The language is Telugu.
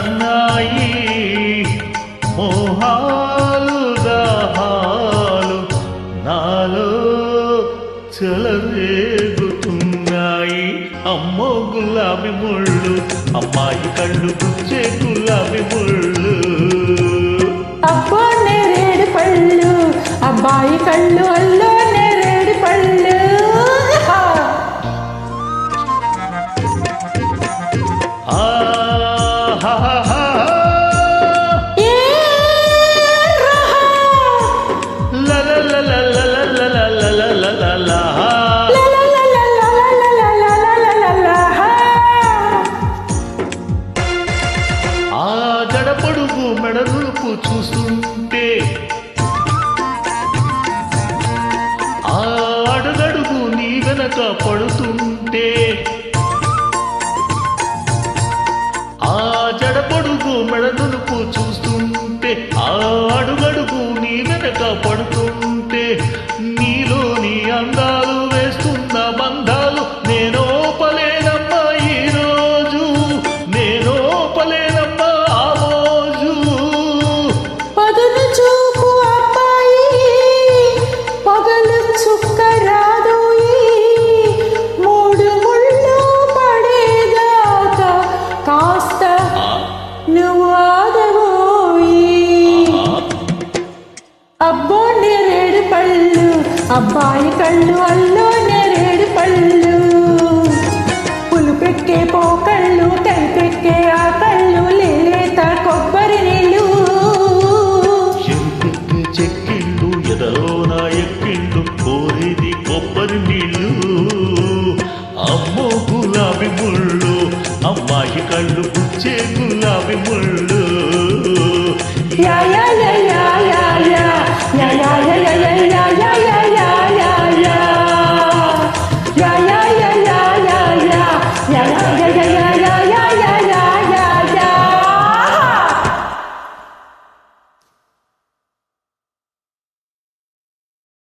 అన్నాయి మోహాలు దాహాలు నాలో చెలరేగుతున్నాయి. అమ్మో గులాబీ ముళ్ళు అమ్మాయి కళ్ళు గుచ్చే గులాబీ ముళ్ళు. అబ్బో నేరేడు పళ్ళు అబ్బాయి కళ్ళు అల్లో నేరేడు పళ్ళు. జడపడుగు మెడలుపు చూస్తుంటే ఆ అడుగడుగు నీ వెనక పడుతుంటే ఆ జడపడుగు మెడలుపు చూస్తుంటే ఆ అడుగడుగు నీ వెనక పడుతుంటే నీలోని అందాలు వేస్తున్న బంధాలు నేనోపలేనమ్మా ఈరోజు నేనోపలేనమ్మా ఆ రోజు. పదును చూపు అబ్బాయి పగలు చుక్క రాదోయి మూడు ముళ్ళు పడేదాకా కాస్త నువ్వు ఆగబోయి. అబ్బో నేరేడు పళ్ళు అబ్బాయి కళ్ళు అల్లో నేరేడు పళ్ళు. పులుపెక్కే పోకళ్ళు కైపెక్కే ఆ కళ్ళు లేత కొబ్బరి నీళ్ళు. చెంపెక్కే చెక్కిళ్ళు ఎదలోన ఎక్కిళ్ళు కోరేది కొబ్బరి నీళ్ళు. అమ్మో గులాబీ ముళ్ళు అమ్మాయి కళ్ళు